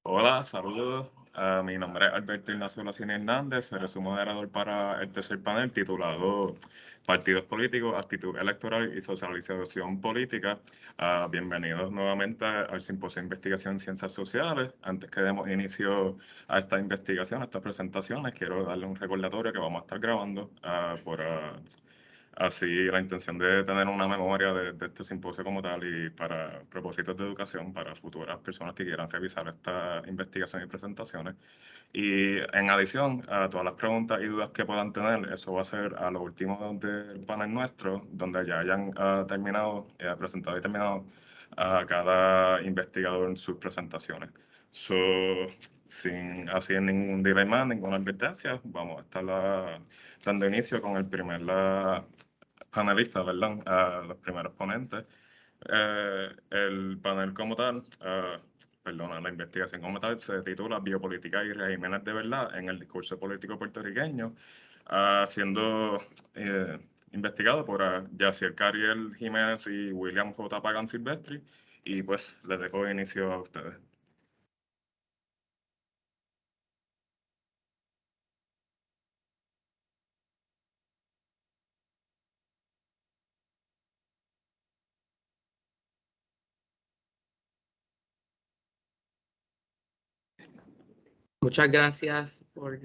Hola, saludos. Mi nombre es Alberto Ignacio Lacini Hernández, seré su moderador para el tercer panel titulado Partidos Políticos, Actitud Electoral y Socialización Política. Bienvenidos nuevamente al Simposio de Investigación en Ciencias Sociales. Antes que demos inicio a esta investigación, a estas presentaciones, quiero darle un recordatorio que vamos a estar grabando Así, la intención de tener una memoria de este simposio como tal y para propósitos de educación para futuras personas que quieran revisar esta investigación y presentaciones. Y en adición a todas las preguntas y dudas que puedan tener, eso va a ser a lo último del panel nuestro, donde ya hayan terminado, presentado y terminado a cada investigador en sus presentaciones. So, sin así ningún delay más, ninguna advertencia, vamos a estar dando inicio con el primer panelista, ¿verdad? Los primeros ponentes. El panel como tal, la investigación como tal se titula Biopolítica y regímenes de verdad en el discurso político puertorriqueño, siendo investigado por Yacier Cariel Jiménez y William J. Pagan Silvestri. Y pues les dejo inicio a ustedes. Muchas gracias por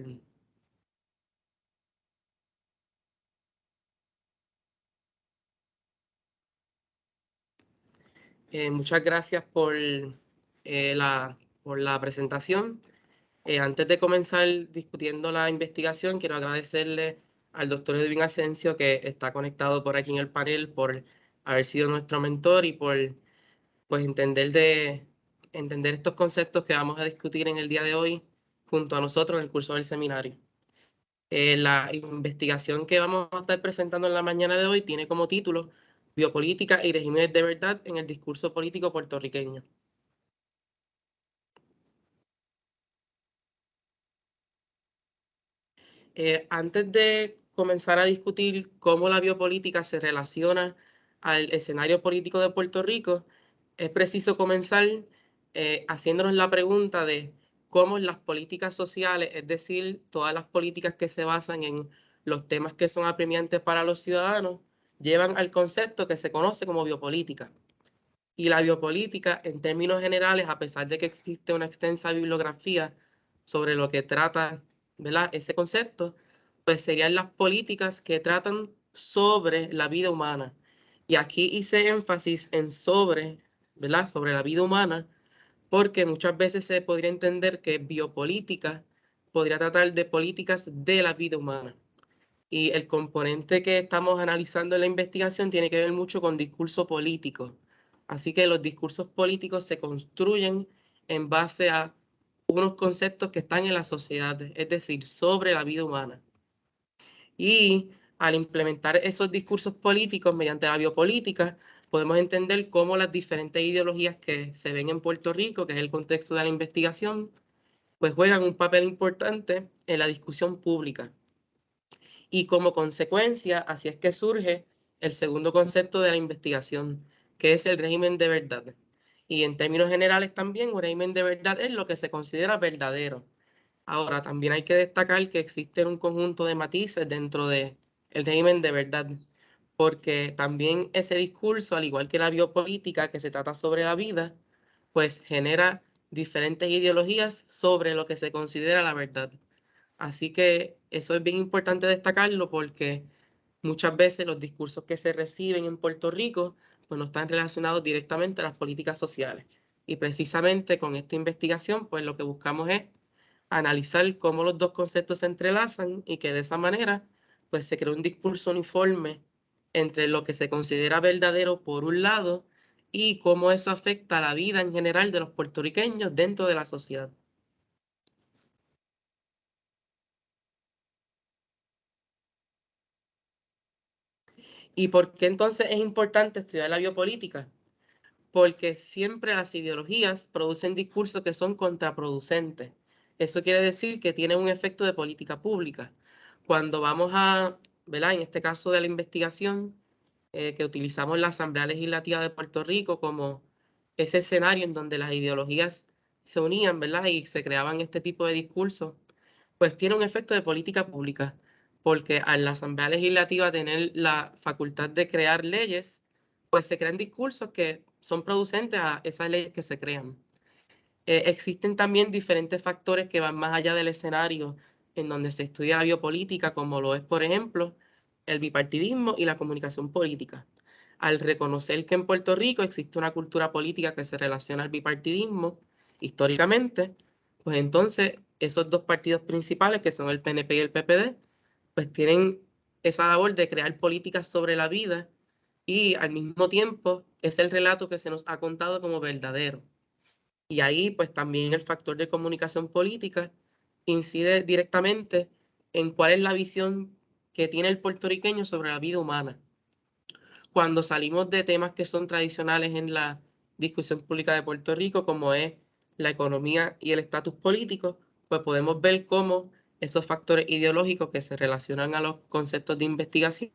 por la presentación. Antes de comenzar discutiendo la investigación, quiero agradecerle al doctor Edwin Asensio, que está conectado por aquí en el panel, por haber sido nuestro mentor y por pues, entender estos conceptos que vamos a discutir en el día de hoy junto a nosotros en el curso del seminario. La investigación que vamos a estar presentando en la mañana de hoy tiene como título Biopolítica y regímenes de verdad en el discurso político puertorriqueño. Antes de comenzar a discutir cómo la biopolítica se relaciona al escenario político de Puerto Rico, es preciso comenzar haciéndonos la pregunta de cómo las políticas sociales, es decir, todas las políticas que se basan en los temas que son apremiantes para los ciudadanos, llevan al concepto que se conoce como biopolítica. Y la biopolítica, en términos generales, a pesar de que existe una extensa bibliografía sobre lo que trata, ¿verdad?, ese concepto, pues serían las políticas que tratan sobre la vida humana. Y aquí hice énfasis en sobre, ¿verdad?, sobre la vida humana, porque muchas veces se podría entender que biopolítica podría tratar de políticas de la vida humana. Y el componente que estamos analizando en la investigación tiene que ver mucho con discurso político. Así que los discursos políticos se construyen en base a unos conceptos que están en la sociedad, es decir, sobre la vida humana. Y al implementar esos discursos políticos mediante la biopolítica, podemos entender cómo las diferentes ideologías que se ven en Puerto Rico, que es el contexto de la investigación, pues juegan un papel importante en la discusión pública. Y como consecuencia, así es que surge el segundo concepto de la investigación, que es el régimen de verdad. Y en términos generales también, un régimen de verdad es lo que se considera verdadero. Ahora, también hay que destacar que existen un conjunto de matices dentro del régimen de verdad, porque también ese discurso, al igual que la biopolítica que se trata sobre la vida, pues genera diferentes ideologías sobre lo que se considera la verdad. Así que eso es bien importante destacarlo porque muchas veces los discursos que se reciben en Puerto Rico pues no están relacionados directamente a las políticas sociales. Y precisamente con esta investigación pues lo que buscamos es analizar cómo los dos conceptos se entrelazan y que de esa manera pues se crea un discurso uniforme entre lo que se considera verdadero por un lado y cómo eso afecta a la vida en general de los puertorriqueños dentro de la sociedad. ¿Y por qué entonces es importante estudiar la biopolítica? Porque siempre las ideologías producen discursos que son contraproducentes. Eso quiere decir que tienen un efecto de política pública. Cuando vamos a, ¿verdad?, en este caso de la investigación, que utilizamos la Asamblea Legislativa de Puerto Rico como ese escenario en donde las ideologías se unían, ¿verdad? Y se creaban este tipo de discursos, pues tiene un efecto de política pública, porque al la Asamblea Legislativa tener la facultad de crear leyes, pues se crean discursos que son producentes a esas leyes que se crean. Existen también diferentes factores que van más allá del escenario en donde se estudia la biopolítica, como lo es, por ejemplo, el bipartidismo y la comunicación política. Al reconocer que en Puerto Rico existe una cultura política que se relaciona al bipartidismo históricamente, pues entonces esos dos partidos principales, que son el PNP y el PPD, pues tienen esa labor de crear políticas sobre la vida y al mismo tiempo es el relato que se nos ha contado como verdadero. Y ahí, pues también el factor de comunicación política incide directamente en cuál es la visión que tiene el puertorriqueño sobre la vida humana. Cuando salimos de temas que son tradicionales en la discusión pública de Puerto Rico, como es la economía y el estatus político, pues podemos ver cómo esos factores ideológicos que se relacionan a los conceptos de investigación,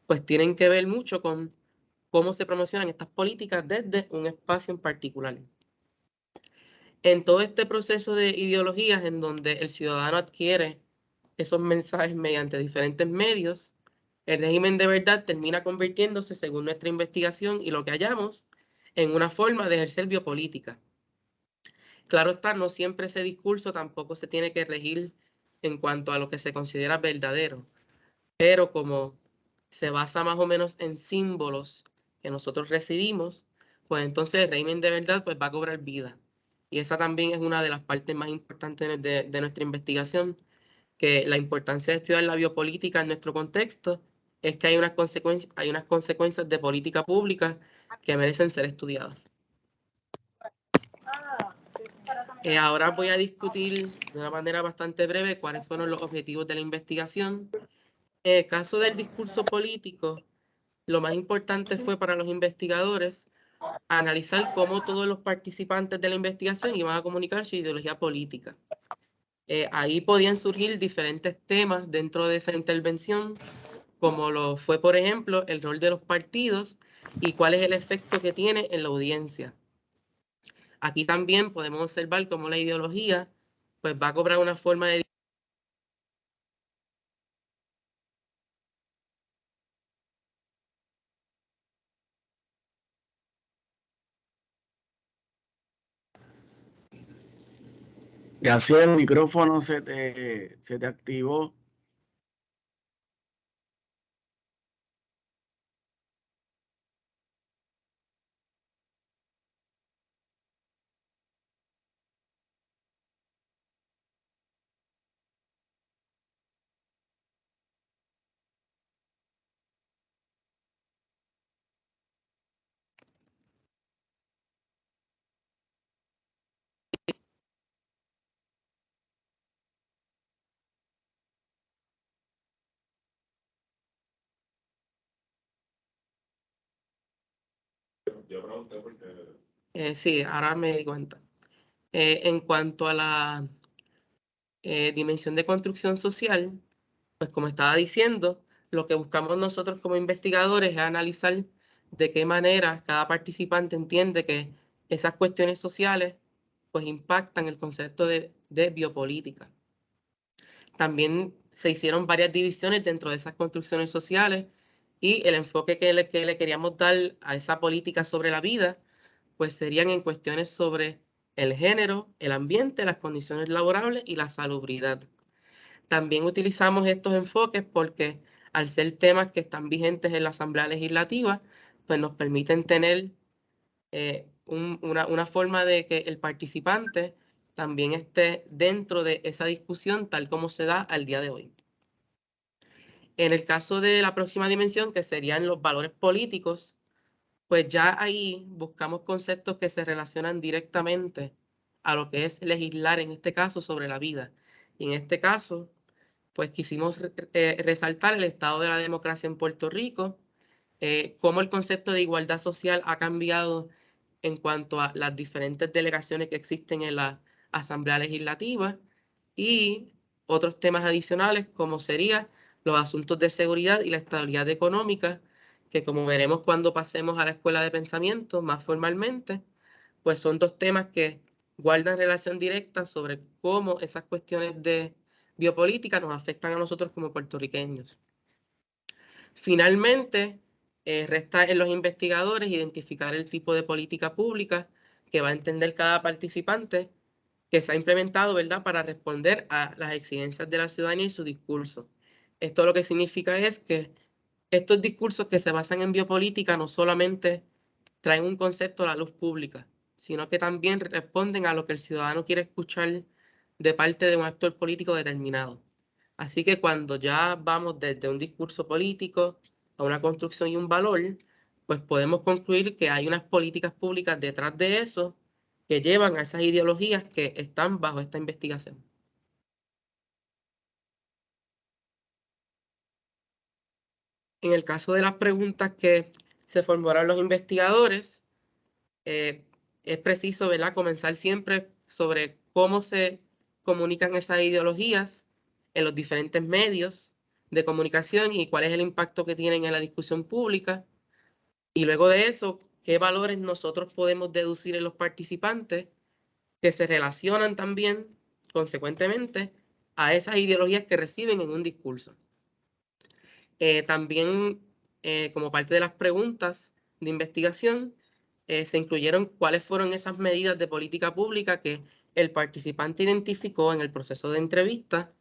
pues tienen que ver mucho con cómo se promocionan estas políticas desde un espacio en particular. En todo este proceso de ideologías en donde el ciudadano adquiere esos mensajes mediante diferentes medios, el régimen de verdad termina convirtiéndose, según nuestra investigación y lo que hallamos, en una forma de ejercer biopolítica. Claro está, no siempre ese discurso tampoco se tiene que regir en cuanto a lo que se considera verdadero, pero como se basa más o menos en símbolos que nosotros recibimos, pues entonces el régimen de verdad pues va a cobrar vida. Y esa también es una de las partes más importantes de nuestra investigación, que la importancia de estudiar la biopolítica en nuestro contexto es que hay unas consecuencias de política pública que merecen ser estudiadas. Ahora voy a discutir de una manera bastante breve cuáles fueron los objetivos de la investigación. En el caso del discurso político, lo más importante fue para los investigadores analizar cómo todos los participantes de la investigación iban a comunicar su ideología política. Ahí podían surgir diferentes temas dentro de esa intervención, como lo fue, por ejemplo, el rol de los partidos y cuál es el efecto que tiene en la audiencia. Aquí también podemos observar cómo la ideología pues, va a cobrar una forma de... Gracias, el micrófono se te activó. Yo pregunté porque... sí, ahora me di cuenta. En cuanto a la dimensión de construcción social, pues como estaba diciendo, lo que buscamos nosotros como investigadores es analizar de qué manera cada participante entiende que esas cuestiones sociales pues impactan el concepto de biopolítica. También se hicieron varias divisiones dentro de esas construcciones sociales y el enfoque que le queríamos dar a esa política sobre la vida, pues serían en cuestiones sobre el género, el ambiente, las condiciones laborables y la salubridad. También utilizamos estos enfoques porque al ser temas que están vigentes en la Asamblea Legislativa, pues nos permiten tener una forma de que el participante también esté dentro de esa discusión tal como se da al día de hoy. En el caso de la próxima dimensión, que serían los valores políticos, pues ya ahí buscamos conceptos que se relacionan directamente a lo que es legislar, en este caso, sobre la vida. Y en este caso, pues quisimos resaltar el estado de la democracia en Puerto Rico, cómo el concepto de igualdad social ha cambiado en cuanto a las diferentes delegaciones que existen en la Asamblea Legislativa y otros temas adicionales como serían los asuntos de seguridad y la estabilidad económica, que como veremos cuando pasemos a la escuela de pensamiento más formalmente, pues son dos temas que guardan relación directa sobre cómo esas cuestiones de biopolítica nos afectan a nosotros como puertorriqueños. Finalmente, resta en los investigadores identificar el tipo de política pública que va a entender cada participante que se ha implementado, ¿verdad?, para responder a las exigencias de la ciudadanía y su discurso. Esto lo que significa es que estos discursos que se basan en biopolítica no solamente traen un concepto a la luz pública, sino que también responden a lo que el ciudadano quiere escuchar de parte de un actor político determinado. Así que cuando ya vamos desde un discurso político a una construcción y un valor, pues podemos concluir que hay unas políticas públicas detrás de eso que llevan a esas ideologías que están bajo esta investigación. En el caso de las preguntas que se formularon los investigadores, es preciso, ¿verdad?, comenzar siempre sobre cómo se comunican esas ideologías en los diferentes medios de comunicación y cuál es el impacto que tienen en la discusión pública. Y luego de eso, qué valores nosotros podemos deducir en los participantes que se relacionan también, consecuentemente, a esas ideologías que reciben en un discurso. También, como parte de las preguntas de investigación, se incluyeron cuáles fueron esas medidas de política pública que el participante identificó en el proceso de entrevista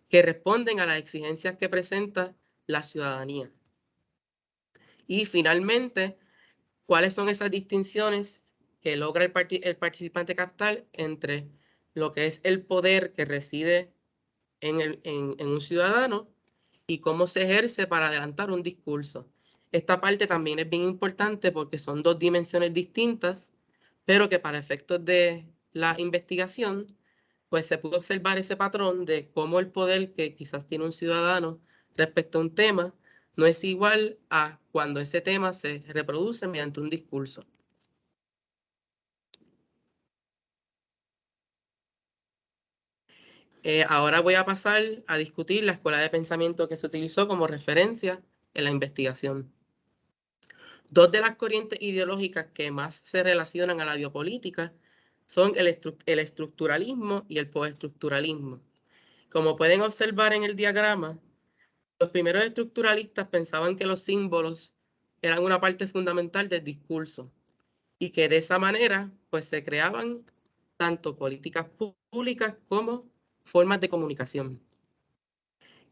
que responden a las exigencias que presenta la ciudadanía. Y finalmente, cuáles son esas distinciones que logra el participante captar entre lo que es el poder que reside en un ciudadano y cómo se ejerce para adelantar un discurso. Esta parte también es bien importante porque son dos dimensiones distintas, pero que para efectos de la investigación, pues se pudo observar ese patrón de cómo el poder que quizás tiene un ciudadano respecto a un tema no es igual a cuando ese tema se reproduce mediante un discurso. Ahora voy a pasar a discutir la escuela de pensamiento que se utilizó como referencia en la investigación. Dos de las corrientes ideológicas que más se relacionan a la biopolítica son el estructuralismo y el postestructuralismo. Como pueden observar en el diagrama, los primeros estructuralistas pensaban que los símbolos eran una parte fundamental del discurso y que de esa manera pues se creaban tanto políticas públicas como formas de comunicación.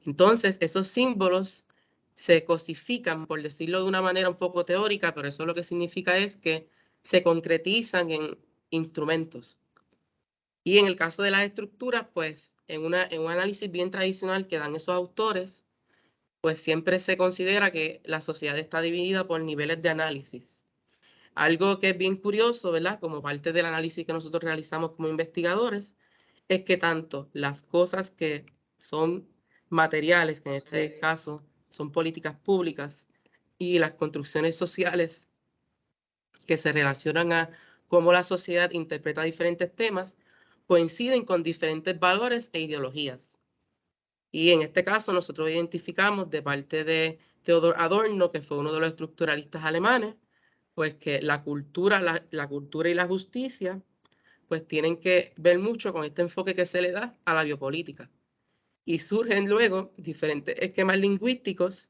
Entonces, esos símbolos se cosifican, por decirlo de una manera un poco teórica, pero eso lo que significa es que se concretizan en instrumentos. Y en el caso de las estructuras, pues en un análisis bien tradicional que dan esos autores, pues siempre se considera que la sociedad está dividida por niveles de análisis. Algo que es bien curioso, ¿verdad?, como parte del análisis que nosotros realizamos como investigadores, es que tanto las cosas que son materiales, que en este caso son políticas públicas, y las construcciones sociales que se relacionan a cómo la sociedad interpreta diferentes temas, coinciden con diferentes valores e ideologías. Y en este caso nosotros identificamos de parte de Theodor Adorno, que fue uno de los estructuralistas alemanes, pues que la cultura y la justicia pues tienen que ver mucho con este enfoque que se le da a la biopolítica. Y surgen luego diferentes esquemas lingüísticos,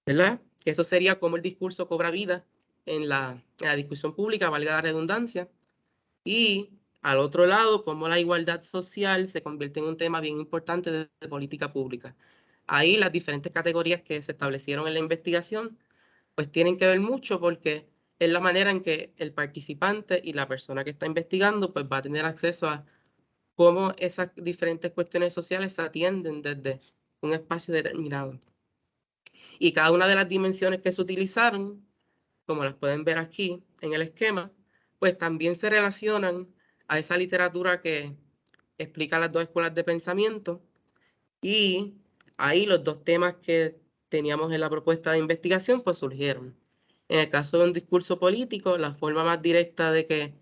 ¿verdad? Que eso sería como el discurso cobra vida en la discusión pública, valga la redundancia. Y al otro lado, cómo la igualdad social se convierte en un tema bien importante de política pública. Ahí las diferentes categorías que se establecieron en la investigación, pues tienen que ver mucho porque es la manera en que el participante y la persona que está investigando, pues va a tener acceso a cómo esas diferentes cuestiones sociales se atienden desde un espacio determinado. Y cada una de las dimensiones que se utilizaron, como las pueden ver aquí en el esquema, pues también se relacionan a esa literatura que explica las dos escuelas de pensamiento. Y ahí los dos temas que teníamos en la propuesta de investigación pues surgieron. En el caso de un discurso político, la forma más directa de que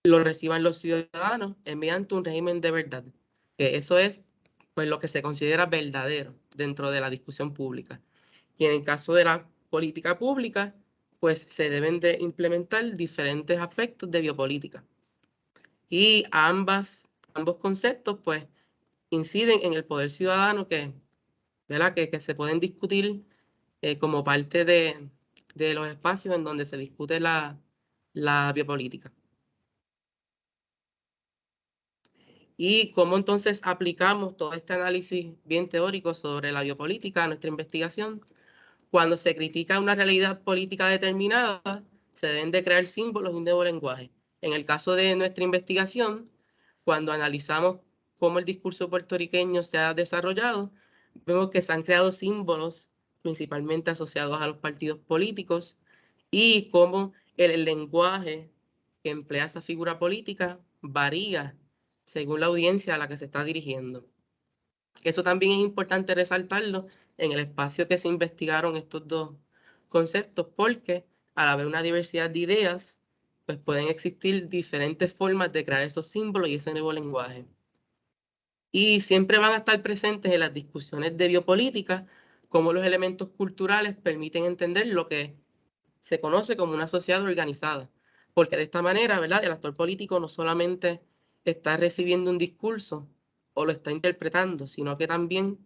lo reciban los ciudadanos es mediante un régimen de verdad, que eso es pues lo que se considera verdadero dentro de la discusión pública. Y en el caso de la política pública, pues se deben de implementar diferentes aspectos de biopolítica. Y ambos conceptos pues inciden en el poder ciudadano ¿verdad? Que se pueden discutir como parte de los espacios en donde se discute la biopolítica. Y cómo entonces aplicamos todo este análisis bien teórico sobre la biopolítica a nuestra investigación. Cuando se critica una realidad política determinada, se deben de crear símbolos y un nuevo lenguaje. En el caso de nuestra investigación, cuando analizamos cómo el discurso puertorriqueño se ha desarrollado, vemos que se han creado símbolos principalmente asociados a los partidos políticos y cómo el lenguaje que emplea esa figura política varía según la audiencia a la que se está dirigiendo. Eso también es importante resaltarlo en el espacio que se investigaron estos dos conceptos, porque al haber una diversidad de ideas, pues pueden existir diferentes formas de crear esos símbolos y ese nuevo lenguaje. Y siempre van a estar presentes en las discusiones de biopolítica, cómo los elementos culturales permiten entender lo que se conoce como una sociedad organizada. Porque de esta manera, ¿verdad? El actor político no solamente está recibiendo un discurso o lo está interpretando, sino que también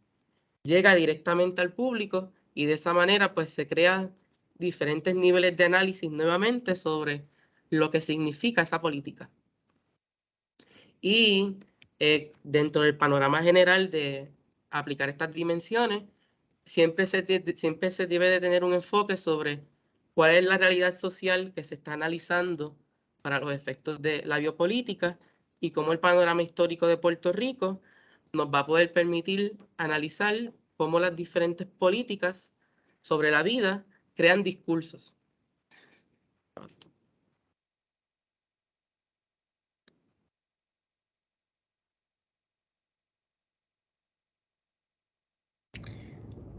llega directamente al público y de esa manera pues se crean diferentes niveles de análisis nuevamente sobre lo que significa esa política. Y dentro del panorama general de aplicar estas dimensiones, siempre se debe de tener un enfoque sobre cuál es la realidad social que se está analizando para los efectos de la biopolítica y cómo el panorama histórico de Puerto Rico nos va a poder permitir analizar cómo las diferentes políticas sobre la vida crean discursos.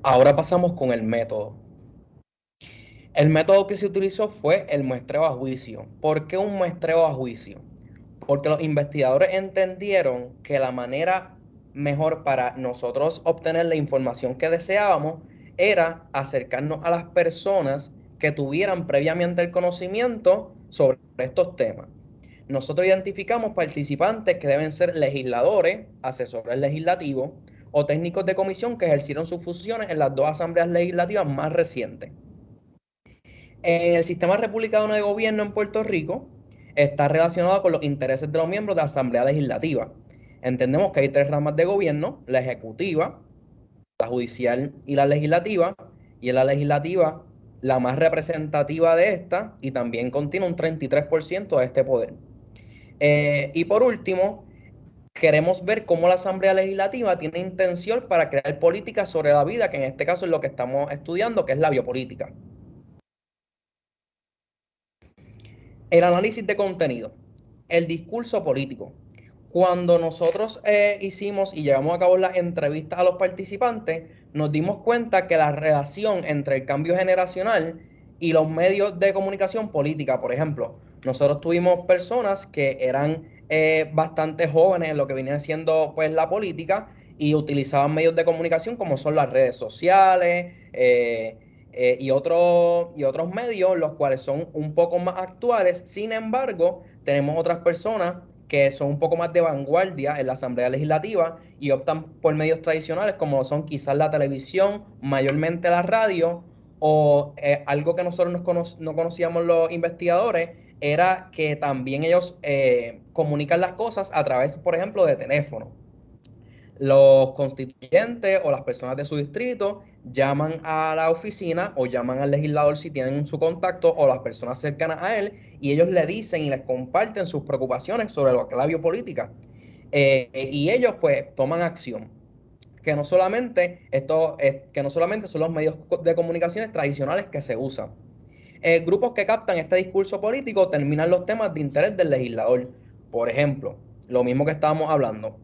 Ahora pasamos con el método. El método que se utilizó fue el muestreo a juicio. ¿Por qué un muestreo a juicio? Porque los investigadores entendieron que la manera mejor para nosotros obtener la información que deseábamos era acercarnos a las personas que tuvieran previamente el conocimiento sobre estos temas. Nosotros identificamos participantes que deben ser legisladores, asesores legislativos o técnicos de comisión que ejercieron sus funciones en las dos asambleas legislativas más recientes. En el sistema republicano de gobierno en Puerto Rico está relacionado con los intereses de los miembros de la Asamblea Legislativa. Entendemos que hay tres ramas de gobierno: la ejecutiva, la judicial y la legislativa, y en la legislativa la más representativa de esta y también contiene un 33% de este poder. Y por último, queremos ver cómo la Asamblea Legislativa tiene intención para crear políticas sobre la vida, que en este caso es lo que estamos estudiando, que es la biopolítica. El análisis de contenido, el discurso político. Cuando nosotros hicimos y llevamos a cabo las entrevistas a los participantes, nos dimos cuenta que la relación entre el cambio generacional y los medios de comunicación política, por ejemplo, nosotros tuvimos personas que eran bastante jóvenes en lo que venía siendo pues la política y utilizaban medios de comunicación como son las redes sociales, y otros medios, los cuales son un poco más actuales. Sin embargo, tenemos otras personas que son un poco más de vanguardia en la Asamblea Legislativa y optan por medios tradicionales como son quizás la televisión, mayormente la radio, o algo que nosotros no conocíamos los investigadores, era que también ellos comunican las cosas a través, por ejemplo, de teléfono. Los constituyentes o las personas de su distrito llaman a la oficina o llaman al legislador si tienen su contacto o las personas cercanas a él, y ellos le dicen y les comparten sus preocupaciones sobre lo que es la biopolítica. Y ellos pues toman acción. Que no solamente son los medios de comunicaciones tradicionales que se usan. Grupos que captan este discurso político terminan los temas de interés del legislador. Por ejemplo, lo mismo que estábamos hablando.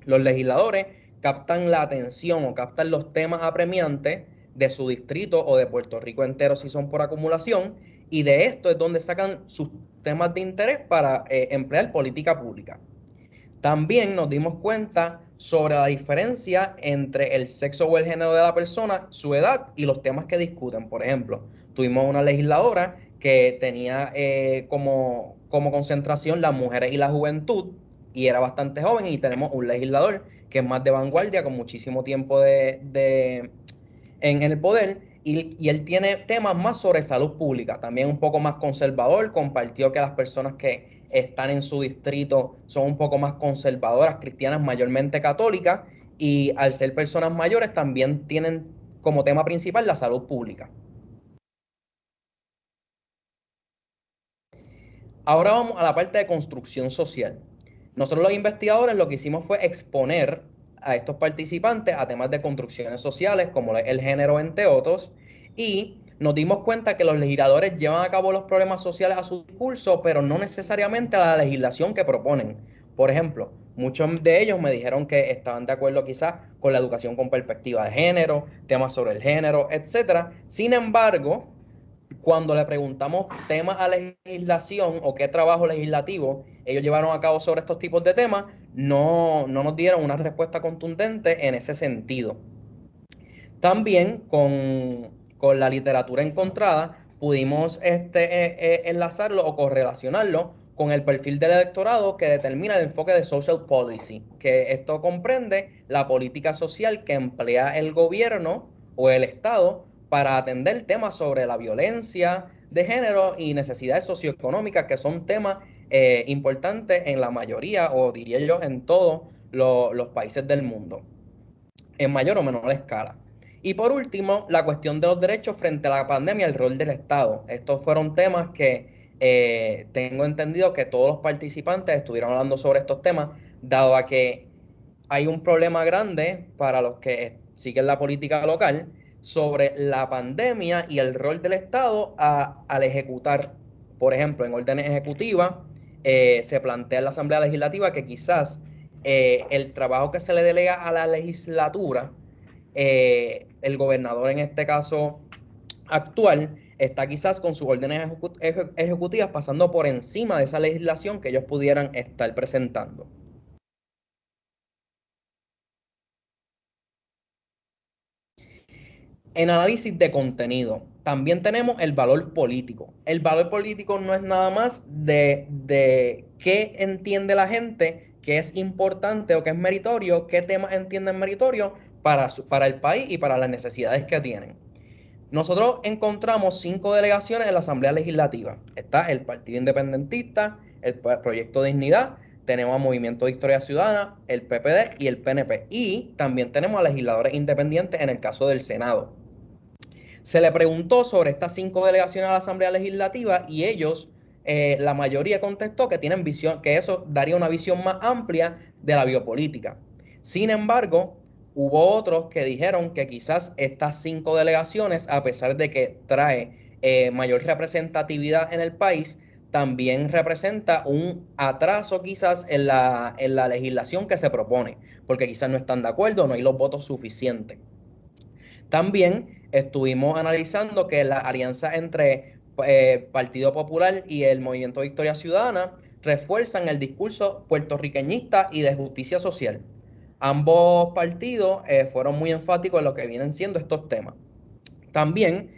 Los legisladores captan la atención o captan los temas apremiantes de su distrito o de Puerto Rico entero si son por acumulación, y de esto es donde sacan sus temas de interés para emplear política pública. También nos dimos cuenta sobre la diferencia entre el sexo o el género de la persona, su edad y los temas que discuten. Por ejemplo, tuvimos una legisladora que tenía como concentración las mujeres y la juventud, y era bastante joven, y tenemos un legislador que es más de vanguardia, con muchísimo tiempo en el poder, y él tiene temas más sobre salud pública, también un poco más conservador. Compartió que las personas que están en su distrito son un poco más conservadoras, cristianas, mayormente católicas, y al ser personas mayores también tienen como tema principal la salud pública. Ahora vamos a la parte de construcción social. Nosotros los investigadores lo que hicimos fue exponer a estos participantes a temas de construcciones sociales, como el género, entre otros, y nos dimos cuenta que los legisladores llevan a cabo los problemas sociales a su discurso, pero no necesariamente a la legislación que proponen. Por ejemplo, muchos de ellos me dijeron que estaban de acuerdo quizás con la educación con perspectiva de género, temas sobre el género, etc. Sin embargo, cuando le preguntamos temas a legislación o qué trabajo legislativo ellos llevaron a cabo sobre estos tipos de temas, no nos dieron una respuesta contundente en ese sentido. También con la literatura encontrada pudimos enlazarlo o correlacionarlo con el perfil del electorado que determina el enfoque de social policy, que esto comprende la política social que emplea el gobierno o el Estado para atender temas sobre la violencia de género y necesidades socioeconómicas, que son temas importantes en la mayoría, o diría yo, en todos los países del mundo, en mayor o menor escala. Y por último, la cuestión de los derechos frente a la pandemia, el rol del Estado. Estos fueron temas que tengo entendido que todos los participantes estuvieron hablando sobre estos temas, dado a que hay un problema grande para los que siguen la política local sobre la pandemia y el rol del Estado al ejecutar. Por ejemplo, en órdenes ejecutivas se plantea en la Asamblea Legislativa que quizás el trabajo que se le delega a la legislatura, el gobernador en este caso actual, está quizás con sus órdenes ejecutivas pasando por encima de esa legislación que ellos pudieran estar presentando. En análisis de contenido, también tenemos el valor político. El valor político no es nada más de qué entiende la gente, qué es importante o qué es meritorio, qué temas entienden meritorio para el país y para las necesidades que tienen. Nosotros encontramos 5 delegaciones en la Asamblea Legislativa. Está el Partido Independentista, el Proyecto Dignidad, tenemos al Movimiento de Historia Ciudadana, el PPD y el PNP. Y también tenemos a legisladores independientes en el caso del Senado. Se le preguntó sobre estas 5 delegaciones a la Asamblea Legislativa y ellos, la mayoría contestó que tienen visión, que eso daría una visión más amplia de la biopolítica. Sin embargo, hubo otros que dijeron que quizás estas 5 delegaciones, a pesar de que trae mayor representatividad en el país, también representa un atraso quizás en la legislación que se propone, porque quizás no están de acuerdo, no hay los votos suficientes. También estuvimos analizando que la alianza entre Partido Popular y el Movimiento de Victoria Ciudadana refuerzan el discurso puertorriqueñista y de justicia social. Ambos partidos fueron muy enfáticos en lo que vienen siendo estos temas. También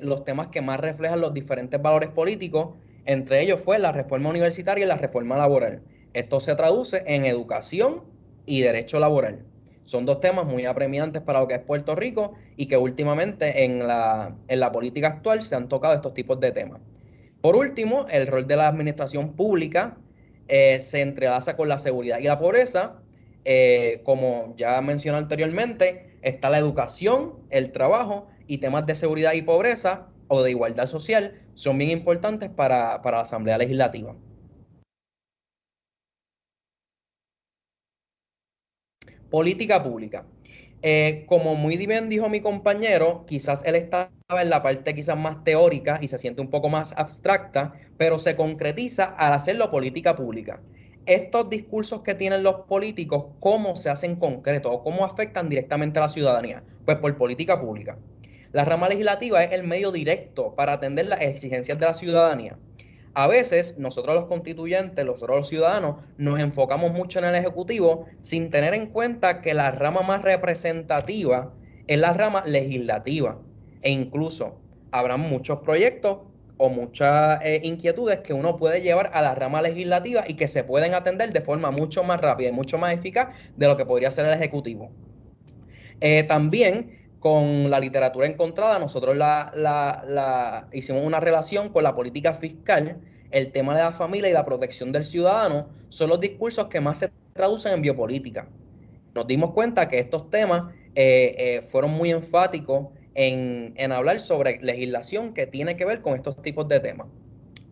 los temas que más reflejan los diferentes valores políticos, entre ellos fue la reforma universitaria y la reforma laboral. Esto se traduce en educación y derecho laboral. Son 2 temas muy apremiantes para lo que es Puerto Rico y que últimamente en la política actual se han tocado estos tipos de temas. Por último, el rol de la administración pública se entrelaza con la seguridad y la pobreza. Como ya mencioné anteriormente, está la educación, el trabajo y temas de seguridad y pobreza o de igualdad social son bien importantes para la Asamblea Legislativa. Política pública. Como muy bien dijo mi compañero, quizás él estaba en la parte quizás más teórica y se siente un poco más abstracta, pero se concretiza al hacerlo política pública. Estos discursos que tienen los políticos, ¿cómo se hacen concretos o cómo afectan directamente a la ciudadanía? Pues por política pública. La rama legislativa es el medio directo para atender las exigencias de la ciudadanía. A veces nosotros los constituyentes, nosotros los ciudadanos, nos enfocamos mucho en el Ejecutivo sin tener en cuenta que la rama más representativa es la rama legislativa. E incluso habrá muchos proyectos o muchas inquietudes que uno puede llevar a la rama legislativa y que se pueden atender de forma mucho más rápida y mucho más eficaz de lo que podría ser el Ejecutivo. También con la literatura encontrada, nosotros hicimos una relación con la política fiscal, el tema de la familia y la protección del ciudadano son los discursos que más se traducen en biopolítica. Nos dimos cuenta que estos temas fueron muy enfáticos en hablar sobre legislación que tiene que ver con estos tipos de temas.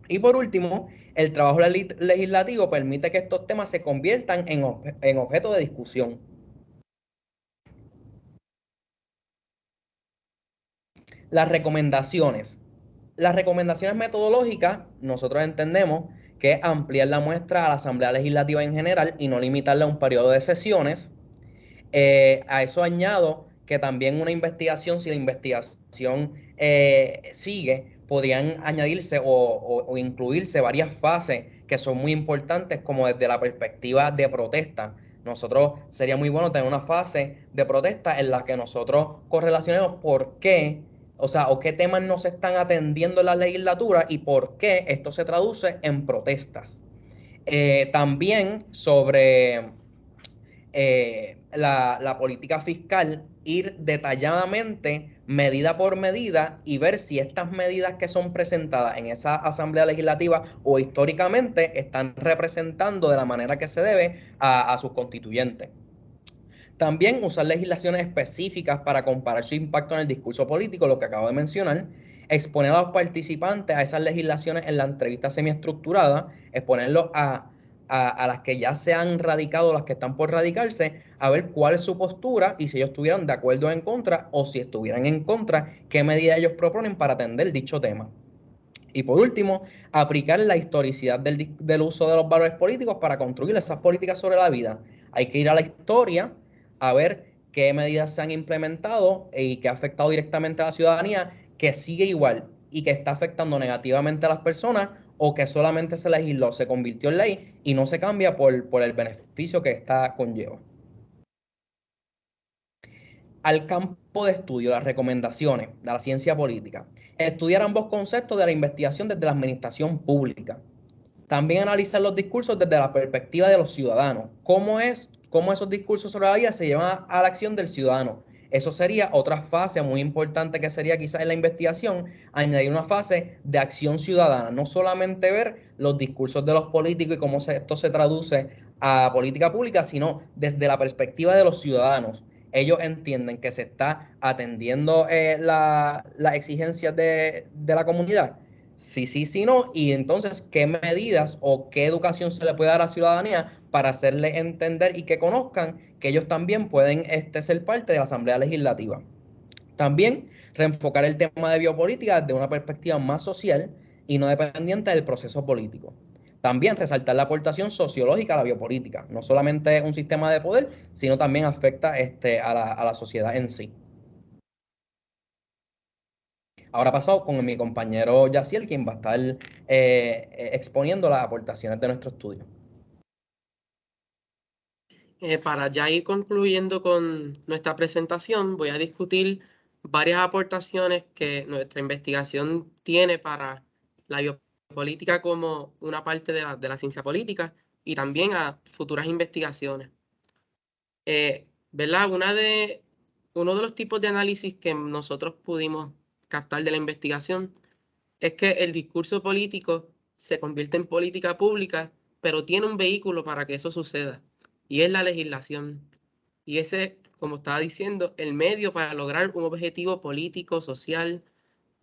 Y por último, el trabajo legislativo permite que estos temas se conviertan en objeto de discusión. Las recomendaciones. Las recomendaciones metodológicas, nosotros entendemos que es ampliar la muestra a la Asamblea Legislativa en general y no limitarla a un periodo de sesiones. A eso añado que también una investigación, si la investigación sigue, podrían añadirse o incluirse varias fases que son muy importantes, como desde la perspectiva de protesta. Nosotros sería muy bueno tener una fase de protesta en la que nosotros correlacionemos por qué, o qué temas no se están atendiendo en la legislatura y por qué esto se traduce en protestas. También sobre la política fiscal, ir detalladamente, medida por medida, y ver si estas medidas que son presentadas en esa Asamblea Legislativa o históricamente están representando de la manera que se debe a sus constituyentes. También usar legislaciones específicas para comparar su impacto en el discurso político, lo que acabo de mencionar. Exponer a los participantes a esas legislaciones en la entrevista semiestructurada, exponerlos a las que ya se han radicado, las que están por radicarse, a ver cuál es su postura y si ellos estuvieran de acuerdo o en contra, o si estuvieran en contra, qué medidas ellos proponen para atender dicho tema. Y por último, aplicar la historicidad del uso de los valores políticos para construir esas políticas sobre la vida. Hay que ir a la historia a ver qué medidas se han implementado y qué ha afectado directamente a la ciudadanía, que sigue igual y que está afectando negativamente a las personas, o que solamente se legisló, se convirtió en ley y no se cambia por el beneficio que esta conlleva. Al campo de estudio, las recomendaciones de la ciencia política. Estudiar ambos conceptos de la investigación desde la administración pública. También analizar los discursos desde la perspectiva de los ciudadanos. Cómo esos discursos sobre la vida se llevan a la acción del ciudadano. Eso sería otra fase muy importante que sería quizás en la investigación, añadir una fase de acción ciudadana. No solamente ver los discursos de los políticos y cómo esto se traduce a política pública, sino desde la perspectiva de los ciudadanos. Ellos entienden que se está atendiendo las exigencias de la comunidad. Sí, no, y entonces, ¿qué medidas o qué educación se le puede dar a la ciudadanía para hacerle entender y que conozcan que ellos también pueden ser parte de la Asamblea Legislativa? También reenfocar el tema de biopolítica desde una perspectiva más social y no dependiente del proceso político. También resaltar la aportación sociológica a la biopolítica. No solamente es un sistema de poder, sino también afecta a la sociedad en sí. Ahora paso con mi compañero Yaciel, quien va a estar exponiendo las aportaciones de nuestro estudio. Para ya ir concluyendo con nuestra presentación, voy a discutir varias aportaciones que nuestra investigación tiene para la biopolítica como una parte de la ciencia política y también a futuras investigaciones. ¿Verdad? Uno de los tipos de análisis que nosotros pudimos captar de la investigación es que el discurso político se convierte en política pública, pero tiene un vehículo para que eso suceda, y es la legislación. Y ese, como estaba diciendo, el medio para lograr un objetivo político, social,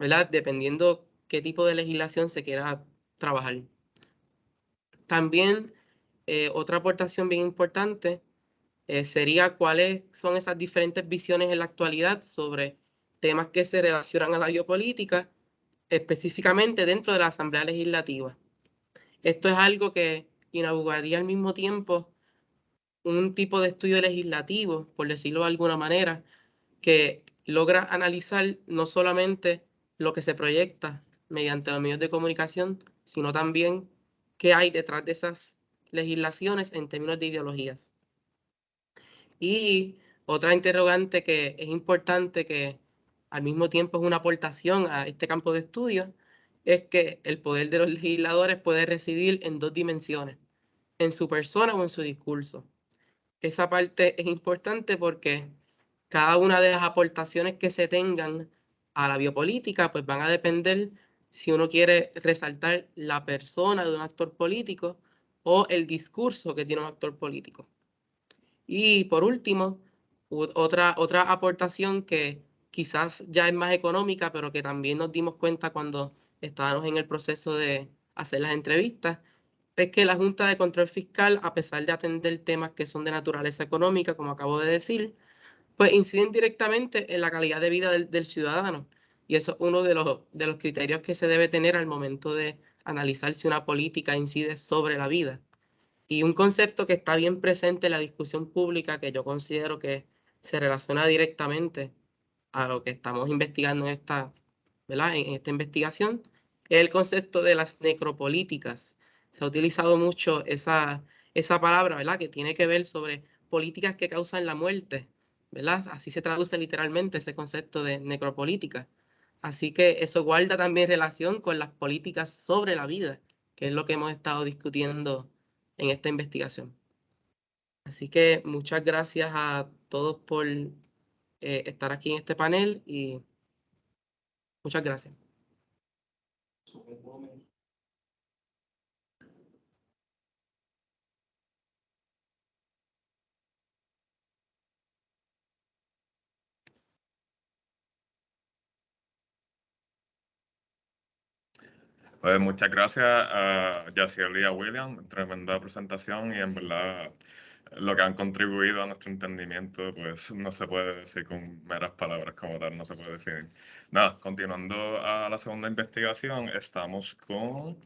¿verdad? Dependiendo qué tipo de legislación se quiera trabajar. También otra aportación bien importante sería cuáles son esas diferentes visiones en la actualidad sobre temas que se relacionan a la biopolítica, específicamente dentro de la Asamblea Legislativa. Esto es algo que inauguraría al mismo tiempo un tipo de estudio legislativo, por decirlo de alguna manera, que logra analizar no solamente lo que se proyecta mediante los medios de comunicación, sino también qué hay detrás de esas legislaciones en términos de ideologías. Y otra interrogante que es importante, que al mismo tiempo es una aportación a este campo de estudio, es que el poder de los legisladores puede residir en dos dimensiones, en su persona o en su discurso. Esa parte es importante porque cada una de las aportaciones que se tengan a la biopolítica pues van a depender si uno quiere resaltar la persona de un actor político o el discurso que tiene un actor político. Y por último, otra aportación que quizás ya es más económica, pero que también nos dimos cuenta cuando estábamos en el proceso de hacer las entrevistas, es que la Junta de Control Fiscal, a pesar de atender temas que son de naturaleza económica, como acabo de decir, pues inciden directamente en la calidad de vida del ciudadano. Y eso es uno de los criterios que se debe tener al momento de analizar si una política incide sobre la vida. Y un concepto que está bien presente en la discusión pública, que yo considero que se relaciona directamente a lo que estamos investigando en esta, ¿verdad? En esta investigación, es el concepto de las necropolíticas. Se ha utilizado mucho esa palabra, ¿verdad? Que tiene que ver sobre políticas que causan la muerte, ¿verdad? Así se traduce literalmente ese concepto de necropolítica. Así que eso guarda también relación con las políticas sobre la vida, que es lo que hemos estado discutiendo en esta investigación. Así que muchas gracias a todos por estar aquí en este panel y muchas gracias. Pues muchas gracias a Yaciel y a William, tremenda presentación y en verdad lo que han contribuido a nuestro entendimiento, pues no se puede decir con meras palabras como tal, no se puede definir. Nada, continuando a la segunda investigación, estamos con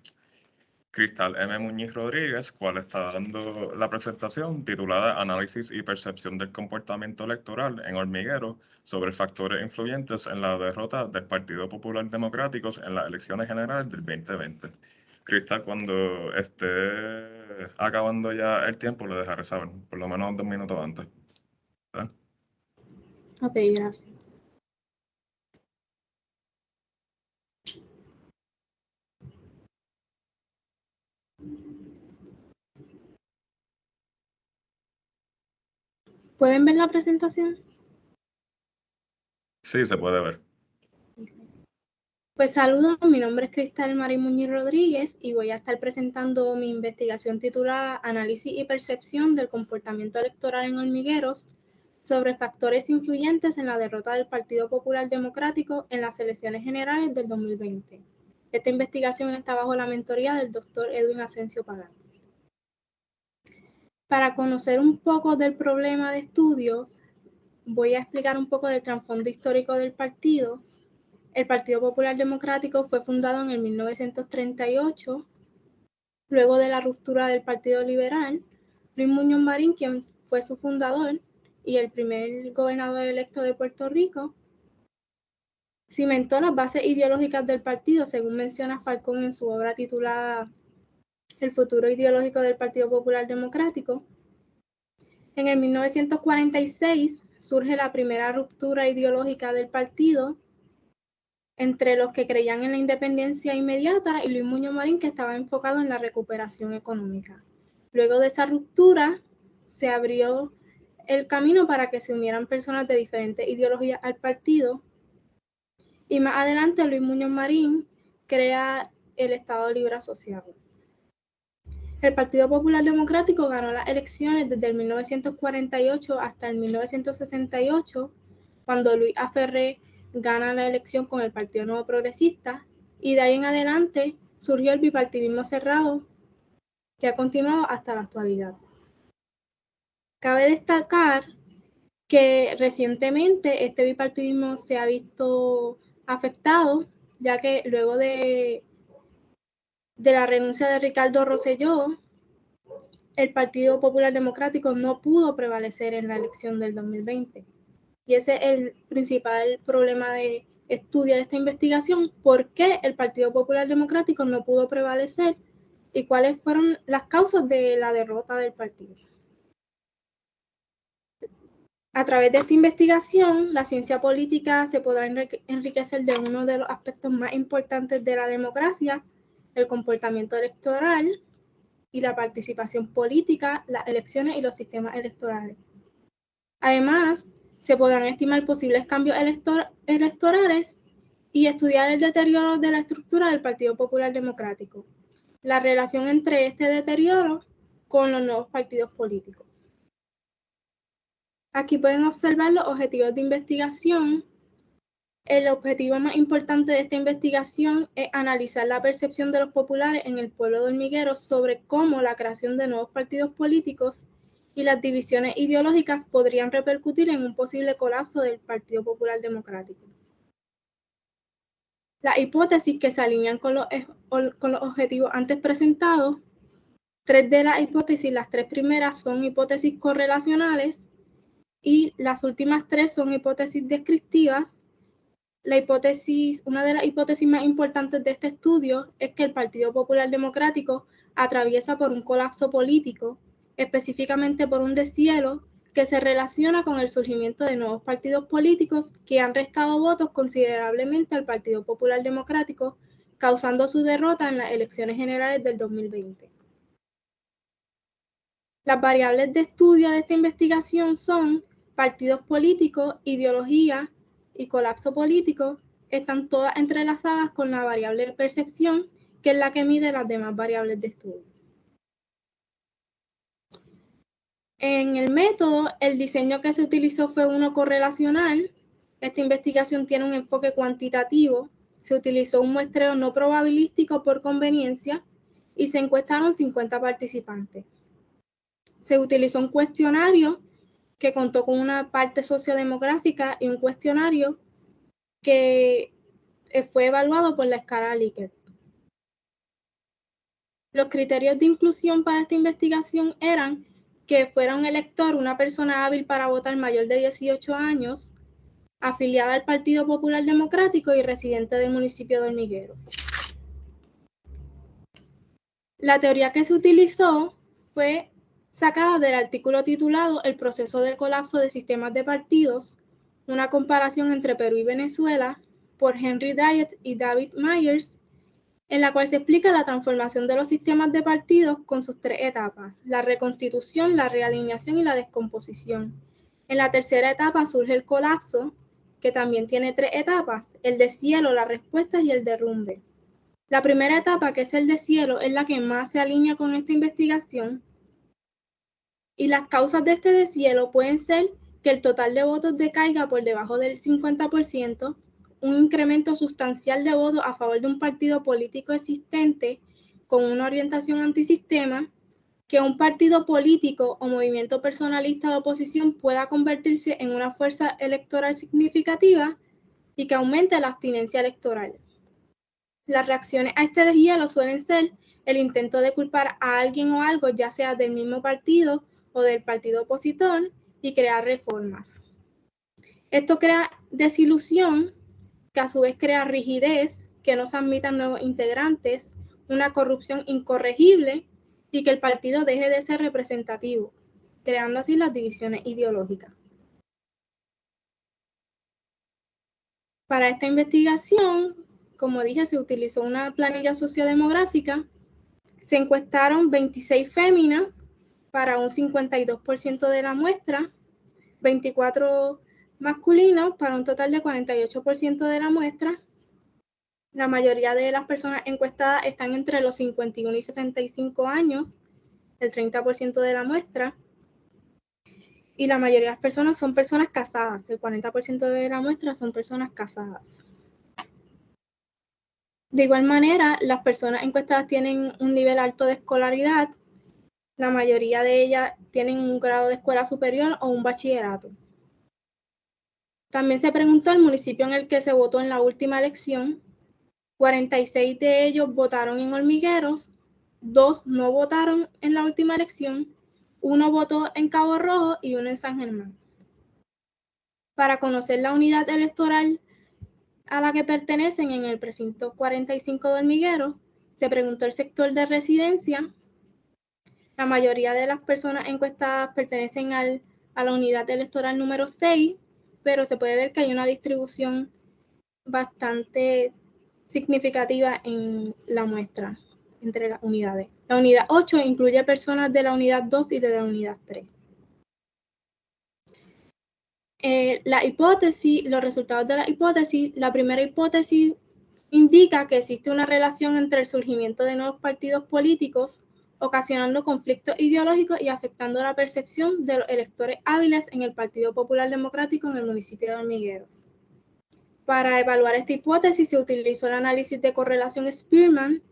Cristal M. Muñiz Rodríguez, cual está dando la presentación titulada Análisis y percepción del comportamiento electoral en Hormiguero sobre factores influyentes en la derrota del Partido Popular Democrático en las elecciones generales del 2020. Cristal, cuando esté acabando ya el tiempo, lo dejaré saber, por lo menos 2 minutos antes. ¿Verdad? Ok, gracias. ¿Pueden ver la presentación? Sí, se puede ver. Pues saludos, mi nombre es Cristal Marín Muñiz Rodríguez y voy a estar presentando mi investigación titulada Análisis y percepción del comportamiento electoral en Hormigueros sobre factores influyentes en la derrota del Partido Popular Democrático en las elecciones generales del 2020. Esta investigación está bajo la mentoría del doctor Edwin Asensio Pagán. Para conocer un poco del problema de estudio, voy a explicar un poco del trasfondo histórico del partido. El Partido Popular Democrático fue fundado en el 1938, luego de la ruptura del Partido Liberal. Luis Muñoz Marín, quien fue su fundador y el primer gobernador electo de Puerto Rico, cimentó las bases ideológicas del partido, según menciona Falcón en su obra titulada El futuro ideológico del Partido Popular Democrático. En el 1946 surge la primera ruptura ideológica del partido entre los que creían en la independencia inmediata y Luis Muñoz Marín, que estaba enfocado en la recuperación económica. Luego de esa ruptura se abrió el camino para que se unieran personas de diferentes ideologías al partido y más adelante Luis Muñoz Marín crea el Estado Libre Asociado. El Partido Popular Democrático ganó las elecciones desde el 1948 hasta el 1968, cuando Luis A. Ferré gana la elección con el Partido Nuevo Progresista, y de ahí en adelante surgió el bipartidismo cerrado, que ha continuado hasta la actualidad. Cabe destacar que recientemente este bipartidismo se ha visto afectado, ya que luego de la renuncia de Ricardo Rosselló, el Partido Popular Democrático no pudo prevalecer en la elección del 2020. Y ese es el principal problema de estudio de esta investigación: por qué el Partido Popular Democrático no pudo prevalecer y cuáles fueron las causas de la derrota del partido. A través de esta investigación, la ciencia política se podrá enriquecer de uno de los aspectos más importantes de la democracia, el comportamiento electoral y la participación política, las elecciones y los sistemas electorales. Además, se podrán estimar posibles cambios electorales y estudiar el deterioro de la estructura del Partido Popular Democrático, la relación entre este deterioro con los nuevos partidos políticos. Aquí pueden observar los objetivos de investigación. El objetivo más importante de esta investigación es analizar la percepción de los populares en el pueblo de Hormigueros sobre cómo la creación de nuevos partidos políticos y las divisiones ideológicas podrían repercutir en un posible colapso del Partido Popular Democrático. Las hipótesis que se alinean con los objetivos antes presentados, 3 de las hipótesis, las 3 primeras son hipótesis correlacionales y las últimas 3 son hipótesis descriptivas. Una de las hipótesis más importantes de este estudio es que el Partido Popular Democrático atraviesa por un colapso político, específicamente por un deshielo que se relaciona con el surgimiento de nuevos partidos políticos que han restado votos considerablemente al Partido Popular Democrático, causando su derrota en las elecciones generales del 2020. Las variables de estudio de esta investigación son partidos políticos, ideología y colapso político. Están todas entrelazadas con la variable de percepción, que es la que mide las demás variables de estudio. En el método, el diseño que se utilizó fue uno correlacional. Esta investigación tiene un enfoque cuantitativo. Se utilizó un muestreo no probabilístico por conveniencia y se encuestaron 50 participantes. Se utilizó un cuestionario que contó con una parte sociodemográfica y un cuestionario que fue evaluado por la escala Likert. Los criterios de inclusión para esta investigación eran que fuera un elector, una persona hábil para votar mayor de 18 años, afiliada al Partido Popular Democrático y residente del municipio de Hormigueros. La teoría que se utilizó fue sacada del artículo titulado El proceso de colapso de sistemas de partidos, una comparación entre Perú y Venezuela, por Henry Dayet y David Myers, en la cual se explica la transformación de los sistemas de partidos con sus 3 etapas: la reconstitución, la realineación y la descomposición. En la tercera etapa surge el colapso, que también tiene 3 etapas: el deshielo, la respuesta y el derrumbe. La primera etapa, que es el deshielo, es la que más se alinea con esta investigación, y las causas de este deshielo pueden ser que el total de votos decaiga por debajo del 50%, un incremento sustancial de votos a favor de un partido político existente con una orientación antisistema, que un partido político o movimiento personalista de oposición pueda convertirse en una fuerza electoral significativa y que aumente la abstinencia electoral. Las reacciones a este deshielo suelen ser el intento de culpar a alguien o algo, ya sea del mismo partido o del partido opositor, y crear reformas. Esto crea desilusión, que a su vez crea rigidez, que no se admitan nuevos integrantes, una corrupción incorregible y que el partido deje de ser representativo, creando así las divisiones ideológicas. Para esta investigación, como dije, se utilizó una planilla sociodemográfica. Se encuestaron 26 féminas para un 52% de la muestra, 24 masculinos para un total de 48% de la muestra. La mayoría de las personas encuestadas están entre los 51 y 65 años, el 30% de la muestra. Y la mayoría de las personas son personas casadas, el 40% de la muestra son personas casadas. De igual manera, las personas encuestadas tienen un nivel alto de escolaridad. La mayoría de ellas tienen un grado de escuela superior o un bachillerato. También se preguntó el municipio en el que se votó en la última elección. 46 de ellos votaron en Hormigueros, 2 no votaron en la última elección, 1 votó en Cabo Rojo y 1 en San Germán. Para conocer la unidad electoral a la que pertenecen en el precinto 45 de Hormigueros, se preguntó el sector de residencia. La mayoría de las personas encuestadas pertenecen al a la unidad electoral número 6, pero se puede ver que hay una distribución bastante significativa en la muestra entre las unidades. La unidad 8 incluye personas de la unidad 2 y de la unidad 3. La hipótesis, los resultados de la hipótesis, la primera hipótesis indica que existe una relación entre el surgimiento de nuevos partidos políticos, ocasionando conflictos ideológicos y afectando la percepción de los electores hábiles en el Partido Popular Democrático en el municipio de Hormigueros. Para evaluar esta hipótesis se utilizó el análisis de correlación Spearman,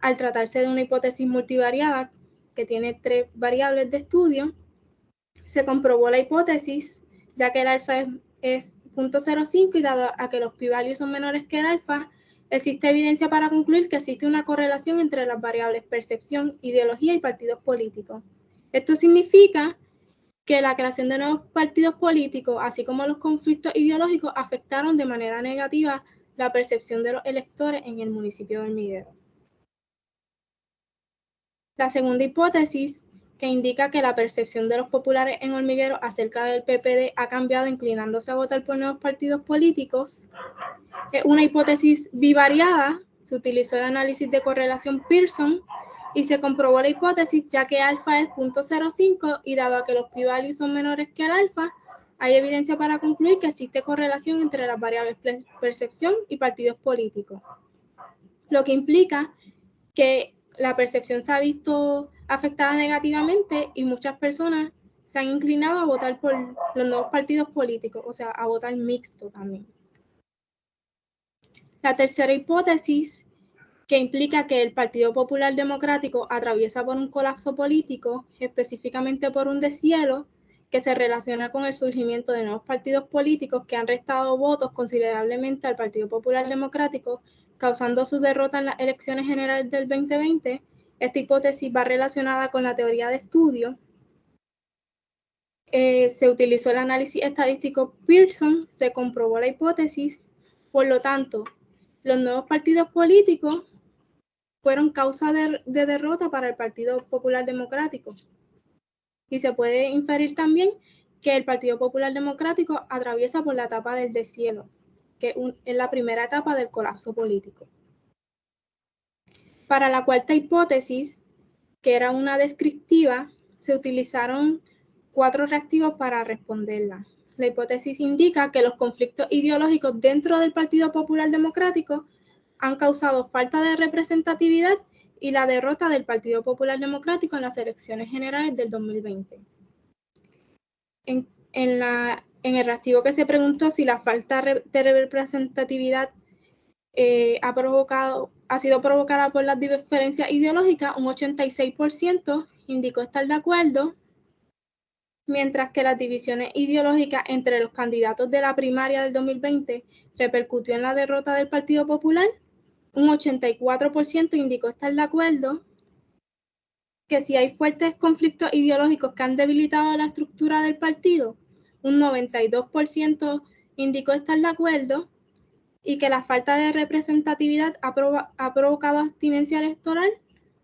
al tratarse de una hipótesis multivariada que tiene 3 variables de estudio. Se comprobó la hipótesis, ya que el alfa es 0.05 y dado a que los p-values son menores que el alfa, existe evidencia para concluir que existe una correlación entre las variables percepción, ideología y partidos políticos. Esto significa que la creación de nuevos partidos políticos, así como los conflictos ideológicos, afectaron de manera negativa la percepción de los electores en el municipio de Hormigueros. La segunda hipótesis, que indica que la percepción de los populares en Hormigueros acerca del PPD ha cambiado inclinándose a votar por nuevos partidos políticos, es una hipótesis bivariada. Se utilizó el análisis de correlación Pearson y se comprobó la hipótesis, ya que alfa es 0.05 y dado a que los p-values son menores que el alfa, hay evidencia para concluir que existe correlación entre las variables percepción y partidos políticos, lo que implica que la percepción se ha visto afectada negativamente y muchas personas se han inclinado a votar por los nuevos partidos políticos, o sea, a votar mixto también. La tercera hipótesis, que implica que el Partido Popular Democrático atraviesa por un colapso político, específicamente por un deshielo, que se relaciona con el surgimiento de nuevos partidos políticos que han restado votos considerablemente al Partido Popular Democrático, causando su derrota en las elecciones generales del 2020. Esta hipótesis va relacionada con la teoría de estudio. Se utilizó el análisis estadístico Pearson, se comprobó la hipótesis, por lo tanto, los nuevos partidos políticos fueron causa de derrota para el Partido Popular Democrático. Y se puede inferir también que el Partido Popular Democrático atraviesa por la etapa del deshielo, que es la primera etapa del colapso político. Para la cuarta hipótesis, que era una descriptiva, se utilizaron 4 reactivos para responderla. La hipótesis indica que los conflictos ideológicos dentro del Partido Popular Democrático han causado falta de representatividad y la derrota del Partido Popular Democrático en las elecciones generales del 2020. En el reactivo que se preguntó si la falta de representatividad ha sido provocada por las diferencias ideológicas, un 86% indicó estar de acuerdo, mientras que las divisiones ideológicas entre los candidatos de la primaria del 2020 repercutió en la derrota del Partido Popular. Un 84% indicó estar de acuerdo, que si hay fuertes conflictos ideológicos que han debilitado la estructura del partido, un 92% indicó estar de acuerdo, y que la falta de representatividad ha provocado abstinencia electoral,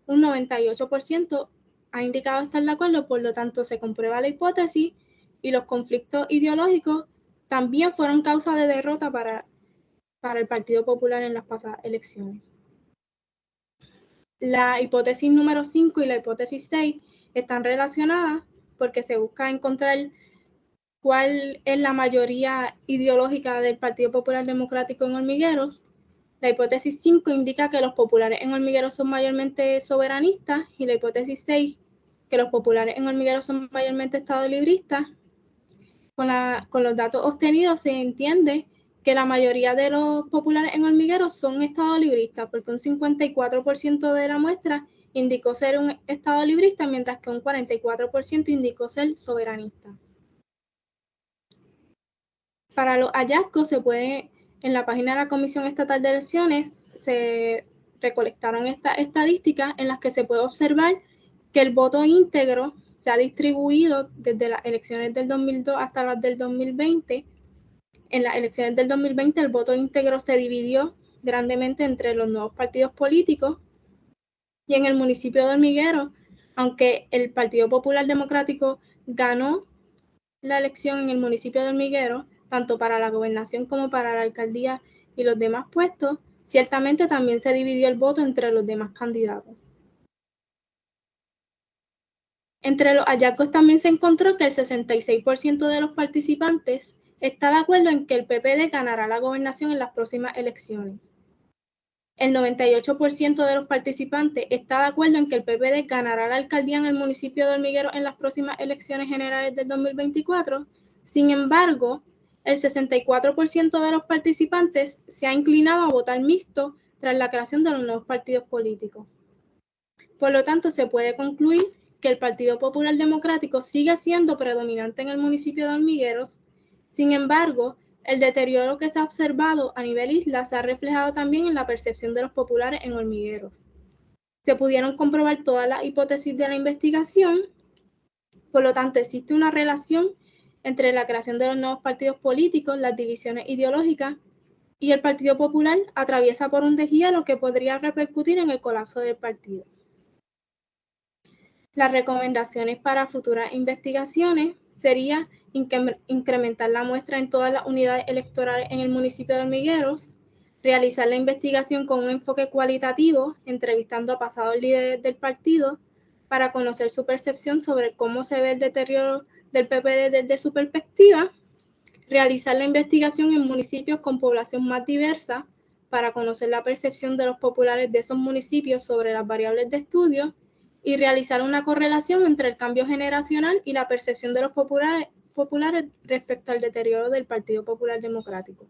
un 98% ha indicado estar de acuerdo. Por lo tanto, se comprueba la hipótesis y los conflictos ideológicos también fueron causa de derrota para el Partido Popular en las pasadas elecciones. La hipótesis número 5 y la hipótesis 6 están relacionadas porque se busca encontrar cuál es la mayoría ideológica del Partido Popular Democrático en Hormigueros. La hipótesis 5 indica que los populares en Hormigueros son mayormente soberanistas y la hipótesis 6 que los populares en Hormigueros son mayormente estadolibristas. Con los datos obtenidos se entiende que la mayoría de los populares en Hormigueros son estadolibristas, porque un 54% de la muestra indicó ser un estadolibrista, mientras que un 44% indicó ser soberanista. Para los hallazgos en la página de la Comisión Estatal de Elecciones se recolectaron estas estadísticas en las que se puede observar que el voto íntegro se ha distribuido desde las elecciones del 2002 hasta las del 2020. En las elecciones del 2020 el voto íntegro se dividió grandemente entre los nuevos partidos políticos, y en el municipio de Hormigueros, aunque el Partido Popular Democrático ganó la elección en el municipio de Hormigueros, tanto para la gobernación como para la alcaldía y los demás puestos, ciertamente también se dividió el voto entre los demás candidatos. Entre los hallazgos también se encontró que el 66% de los participantes está de acuerdo en que el PPD ganará la gobernación en las próximas elecciones. El 98% de los participantes está de acuerdo en que el PPD ganará la alcaldía en el municipio de Hormigueros en las próximas elecciones generales del 2024. Sin embargo, el 64% de los participantes se ha inclinado a votar mixto tras la creación de los nuevos partidos políticos. Por lo tanto, se puede concluir que el Partido Popular Democrático sigue siendo predominante en el municipio de Hormigueros. Sin embargo, el deterioro que se ha observado a nivel isla se ha reflejado también en la percepción de los populares en Hormigueros. Se pudieron comprobar todas las hipótesis de la investigación, por lo tanto existe una relación entre la creación de los nuevos partidos políticos, las divisiones ideológicas y el Partido Popular atraviesa por un deshielo que podría repercutir en el colapso del partido. Las recomendaciones para futuras investigaciones sería incrementar la muestra en todas las unidades electorales en el municipio de Hormigueros, realizar la investigación con un enfoque cualitativo, entrevistando a pasados líderes del partido para conocer su percepción sobre cómo se ve el deterioro del PPD desde su perspectiva, realizar la investigación en municipios con población más diversa para conocer la percepción de los populares de esos municipios sobre las variables de estudio y realizar una correlación entre el cambio generacional y la percepción de los populares respecto al deterioro del Partido Popular Democrático.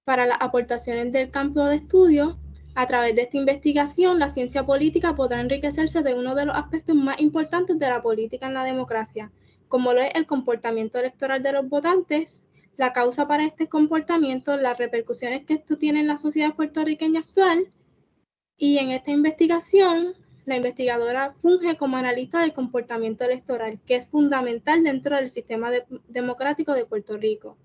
Para las aportaciones del campo de estudio, a través de esta investigación, la ciencia política podrá enriquecerse de uno de los aspectos más importantes de la política en la democracia, como lo es el comportamiento electoral de los votantes, la causa para este comportamiento, las repercusiones que esto tiene en la sociedad puertorriqueña actual. Y en esta investigación, la investigadora funge como analista del comportamiento electoral, que es fundamental dentro del sistema democrático de Puerto Rico.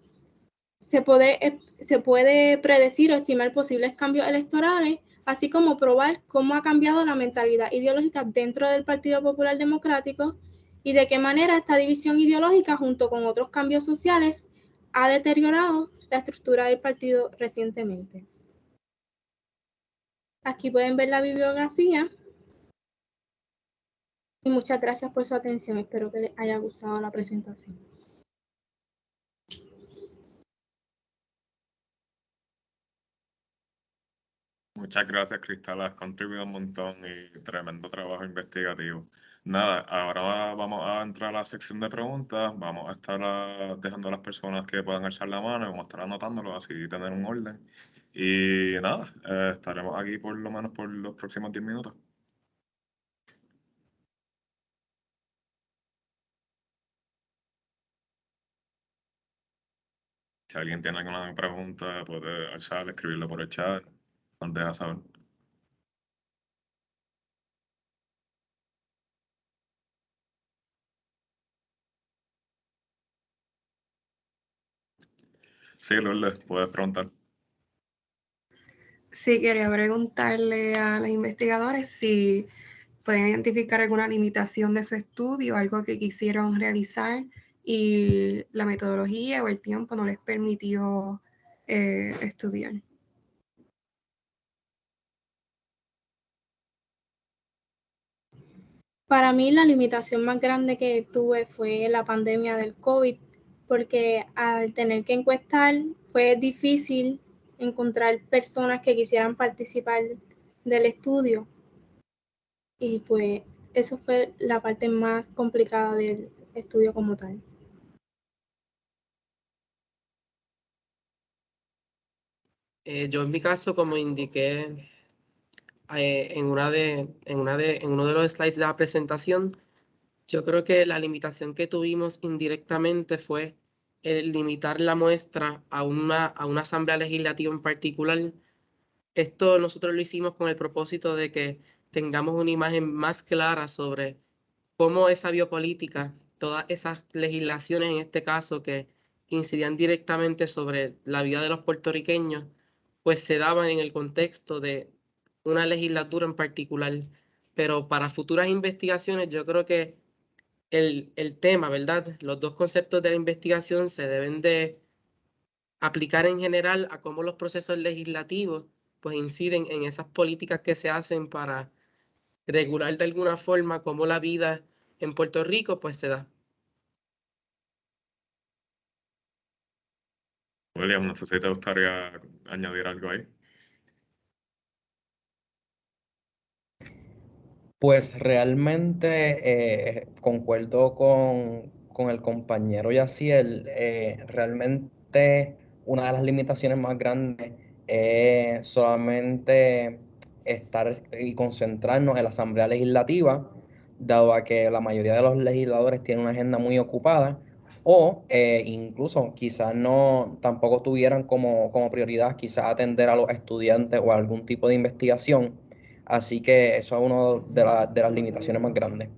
Se puede predecir o estimar posibles cambios electorales, así como probar cómo ha cambiado la mentalidad ideológica dentro del Partido Popular Democrático y de qué manera esta división ideológica, junto con otros cambios sociales, ha deteriorado la estructura del partido recientemente. Aquí pueden ver la bibliografía. Y muchas gracias por su atención. Espero que les haya gustado la presentación. Muchas gracias, Cristal. Has contribuido un montón y tremendo trabajo investigativo. Nada, ahora vamos a entrar a la sección de preguntas. Vamos a estar dejando a las personas que puedan alzar la mano y vamos a estar anotándolo, así tener un orden. Y nada, estaremos aquí por lo menos por los próximos 10 minutos. Si alguien tiene alguna pregunta, puede alzar, escribirlo por el chat. Nos deja saber. Sí, Lourdes, puedes preguntar. Sí, quería preguntarle a los investigadores si pueden identificar alguna limitación de su estudio, algo que quisieron realizar y la metodología o el tiempo no les permitió estudiar. Para mí la limitación más grande que tuve fue la pandemia del COVID, porque al tener que encuestar fue difícil encontrar personas que quisieran participar del estudio. Y pues eso fue la parte más complicada del estudio como tal. Yo en mi caso, como indiqué en uno de los slides de la presentación, yo creo que la limitación que tuvimos indirectamente fue el limitar la muestra a una asamblea legislativa en particular. Esto nosotros lo hicimos con el propósito de que tengamos una imagen más clara sobre cómo esa biopolítica, todas esas legislaciones en este caso que incidían directamente sobre la vida de los puertorriqueños, pues se daban en el contexto de una legislatura en particular. Pero para futuras investigaciones yo creo que el tema, ¿verdad? Los dos conceptos de la investigación se deben de aplicar en general a cómo los procesos legislativos pues inciden en esas políticas que se hacen para regular de alguna forma cómo la vida en Puerto Rico pues se da. William, no sé si te gustaría añadir algo ahí. Pues realmente concuerdo con el compañero Yaciel. Realmente una de las limitaciones más grandes es solamente estar y concentrarnos en la Asamblea Legislativa, dado a que la mayoría de los legisladores tienen una agenda muy ocupada o incluso quizás no tampoco tuvieran como prioridad quizás atender a los estudiantes o algún tipo de investigación. Así que eso es una de las limitaciones más grandes.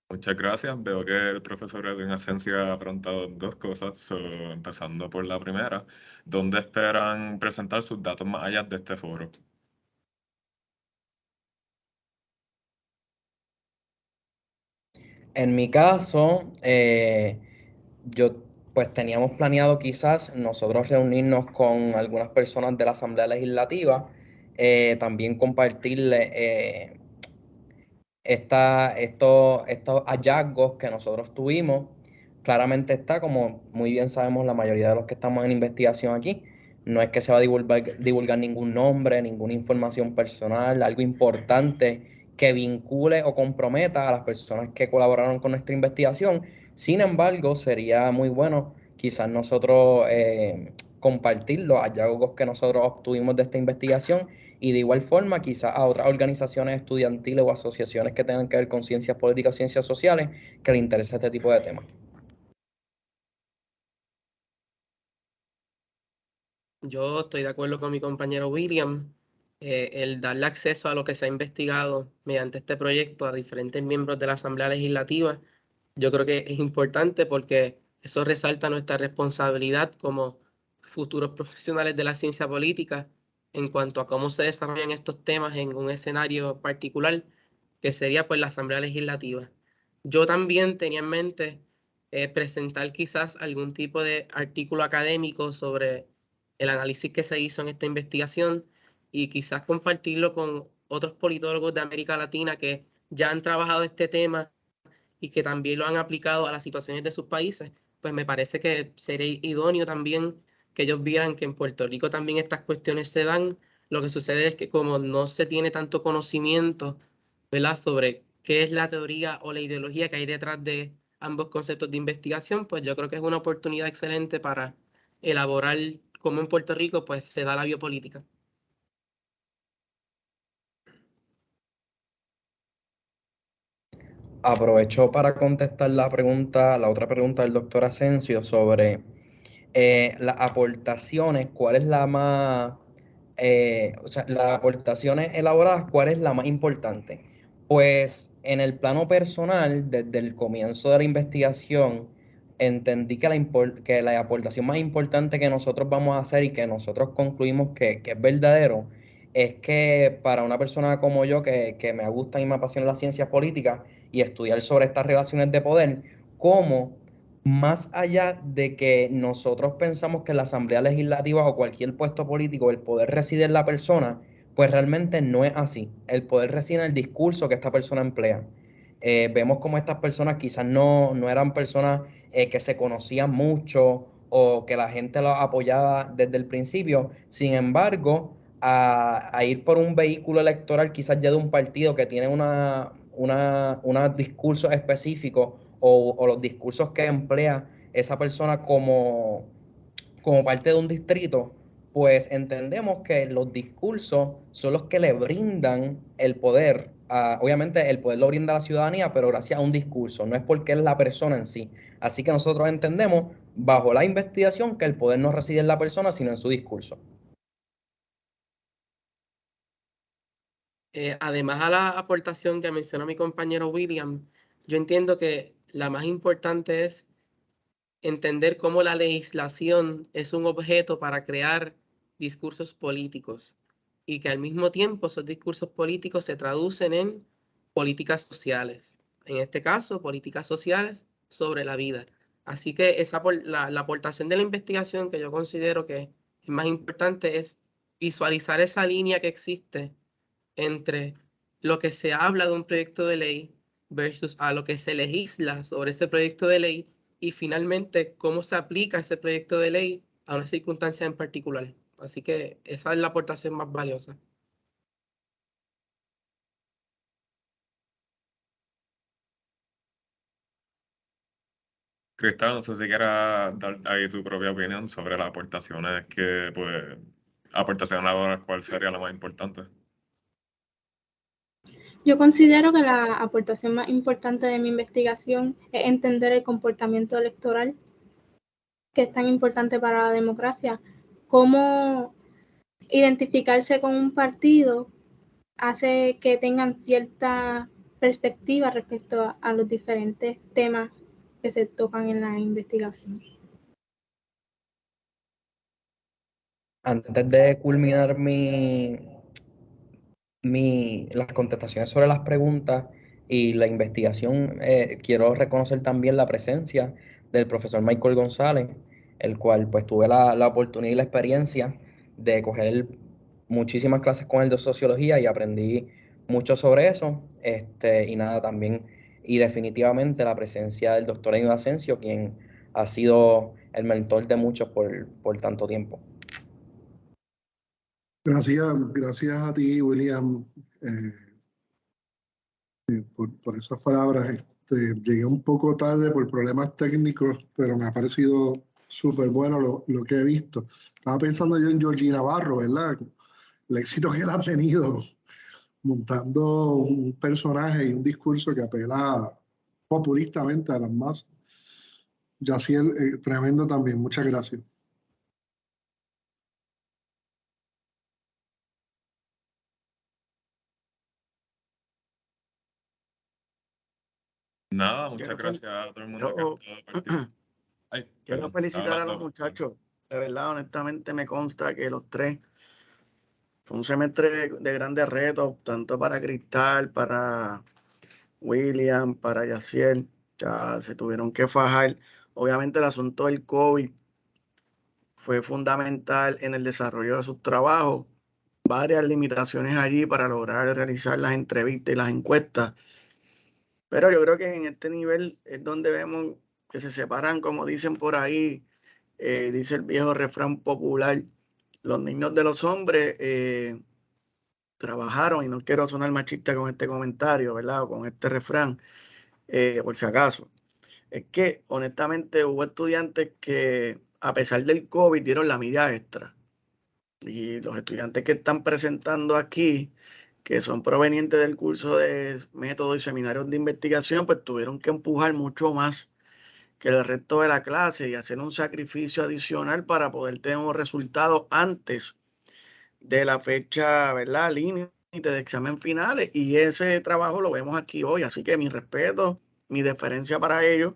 Muchas gracias. Veo que el profesor Edwin Asencia ha preguntado dos cosas, empezando por la primera. ¿Dónde esperan presentar sus datos más allá de este foro? En mi caso, yo pues teníamos planeado quizás nosotros reunirnos con algunas personas de la Asamblea Legislativa, también compartirle estos hallazgos que nosotros tuvimos. Claramente está, como muy bien sabemos la mayoría de los que estamos en investigación aquí, no es que se va a divulgar ningún nombre, ninguna información personal, algo importante que vincule o comprometa a las personas que colaboraron con nuestra investigación. Sin embargo, sería muy bueno quizás nosotros compartir los hallazgos que nosotros obtuvimos de esta investigación y de igual forma quizás a otras organizaciones estudiantiles o asociaciones que tengan que ver con ciencias políticas, ciencias sociales, que les interese este tipo de temas. Yo estoy de acuerdo con mi compañero William. El darle acceso a lo que se ha investigado mediante este proyecto a diferentes miembros de la Asamblea Legislativa, yo creo que es importante porque eso resalta nuestra responsabilidad como futuros profesionales de la ciencia política en cuanto a cómo se desarrollan estos temas en un escenario particular, que sería pues la Asamblea Legislativa. Yo también tenía en mente presentar quizás algún tipo de artículo académico sobre el análisis que se hizo en esta investigación y quizás compartirlo con otros politólogos de América Latina que ya han trabajado este tema y que también lo han aplicado a las situaciones de sus países, pues me parece que sería idóneo también que ellos vieran que en Puerto Rico también estas cuestiones se dan. Lo que sucede es que como no se tiene tanto conocimiento, ¿verdad?, sobre qué es la teoría o la ideología que hay detrás de ambos conceptos de investigación, pues yo creo que es una oportunidad excelente para elaborar cómo en Puerto Rico pues se da la biopolítica. Aprovecho para contestar la otra pregunta del doctor Asensio sobre las aportaciones, cuál es la más, o sea, las aportaciones elaboradas, cuál es la más importante. Pues en el plano personal, desde el comienzo de la investigación, entendí que la aportación más importante que nosotros vamos a hacer y que nosotros concluimos que es verdadero, es que para una persona como yo, que me gusta y me apasiona las ciencias políticas y estudiar sobre estas relaciones de poder, cómo más allá de que nosotros pensamos que en la Asamblea Legislativa o cualquier puesto político el poder reside en la persona, pues realmente no es así. El poder reside en el discurso que esta persona emplea. Vemos como estas personas quizás no eran personas que se conocían mucho o que la gente los apoyaba desde el principio. Sin embargo, a ir por un vehículo electoral quizás ya de un partido que tiene unos discursos específicos o los discursos que emplea esa persona como parte de un distrito, pues entendemos que los discursos son los que le brindan el poder. Obviamente el poder lo brinda la ciudadanía, pero gracias a un discurso, no es porque es la persona en sí. Así que nosotros entendemos bajo la investigación que el poder no reside en la persona, sino en su discurso. Además a la aportación que mencionó mi compañero William, yo entiendo que la más importante es entender cómo la legislación es un objeto para crear discursos políticos. y que al mismo tiempo esos discursos políticos se traducen en políticas sociales. En este caso, políticas sociales sobre la vida. Así que la aportación de la investigación que yo considero que es más importante es visualizar esa línea que existe entre lo que se habla de un proyecto de ley versus a lo que se legisla sobre ese proyecto de ley y finalmente cómo se aplica ese proyecto de ley a una circunstancia en particular. Así que esa es la aportación más valiosa. Cristal, no sé si quieras dar ahí tu propia opinión sobre las aportaciones que, pues, aportación laboral, ¿cuál sería la más importante? Yo considero que la aportación más importante de mi investigación es entender el comportamiento electoral, que es tan importante para la democracia. Cómo identificarse con un partido hace que tengan cierta perspectiva respecto a los diferentes temas que se tocan en la investigación. Antes de culminar las contestaciones sobre las preguntas y la investigación, quiero reconocer también la presencia del profesor Michael González, el cual pues tuve la oportunidad y la experiencia de coger muchísimas clases con él de sociología y aprendí mucho sobre eso. Y nada, también y definitivamente la presencia del doctor Eino Asensio, quien ha sido el mentor de muchos por tanto tiempo. Gracias a ti, William, por esas palabras. Llegué un poco tarde por problemas técnicos, pero me ha parecido súper bueno lo que he visto. Estaba pensando yo en Georgie Navarro, ¿verdad? El éxito que él ha tenido montando un personaje y un discurso que apela populistamente a las masas. Yaciel, tremendo también. Muchas gracias. Nada, muchas gracias a todo el mundo que ha estado participando. Quiero felicitar a los muchachos. De verdad, honestamente me consta que los tres fue un semestre de grandes retos, tanto para Cristal, para William, para Yaciel. Ya se tuvieron que fajar. Obviamente el asunto del COVID fue fundamental en el desarrollo de sus trabajos. Varias limitaciones allí para lograr realizar las entrevistas y las encuestas. Pero yo creo que en este nivel es donde vemos que se separan, como dicen por ahí, dice el viejo refrán popular, los niños de los hombres trabajaron, y no quiero sonar machista con este comentario, ¿verdad? O con este refrán, por si acaso. Es que honestamente hubo estudiantes que a pesar del COVID dieron la milla extra. Y los estudiantes que están presentando aquí, que son provenientes del curso de métodos y seminarios de investigación, pues tuvieron que empujar mucho más que el resto de la clase y hacer un sacrificio adicional para poder tener un resultado antes de la fecha, ¿verdad?, límite de examen finales, y ese trabajo lo vemos aquí hoy. Así que mi respeto, mi deferencia para ellos.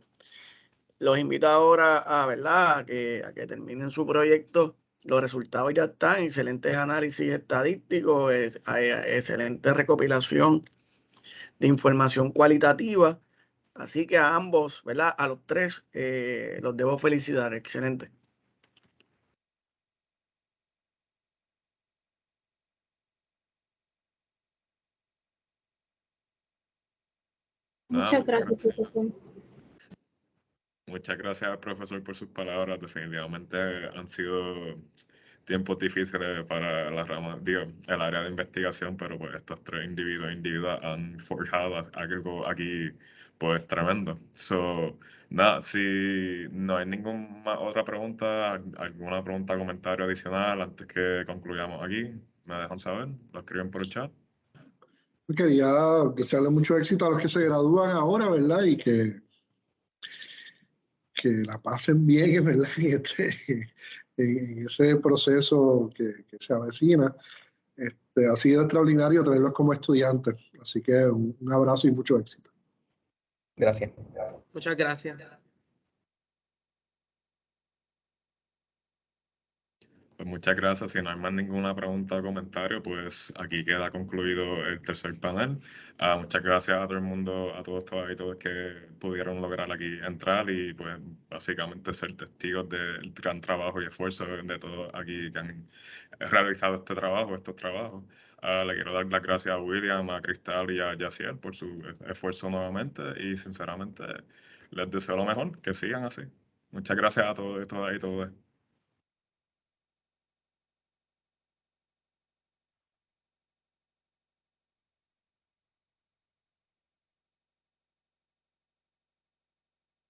Los invito ahora ¿verdad?, a que terminen su proyecto. Los resultados ya están, excelentes análisis estadísticos, excelente recopilación de información cualitativa. Así que a ambos, ¿verdad?, a los tres, los debo felicitar. Excelente. Muchas gracias, profesor. Muchas gracias, profesor, por sus palabras. Definitivamente han sido tiempos difíciles para la rama, el área de investigación, pero pues estos tres individuos han forjado algo aquí pues tremendo. Nada, si no hay ninguna otra pregunta, alguna pregunta o comentario adicional antes que concluyamos aquí, me dejan saber, lo escriben por el chat. Quería desearle mucho éxito a los que se gradúan ahora, ¿verdad? Y que la pasen bien, ¿verdad? En ese proceso que se avecina. Ha sido extraordinario tenerlos como estudiantes. Así que un abrazo y mucho éxito. Gracias. Muchas gracias. Pues muchas gracias. Si no hay más ninguna pregunta o comentario, pues aquí queda concluido el tercer panel. Muchas gracias a todo el mundo, a todos y todos que pudieron lograr aquí entrar y pues básicamente ser testigos del gran trabajo y esfuerzo de todos aquí que han realizado estos trabajos. Le quiero dar las gracias a William, a Cristal y a Yaciel por su esfuerzo nuevamente y sinceramente les deseo lo mejor, que sigan así. Muchas gracias a todos y todas.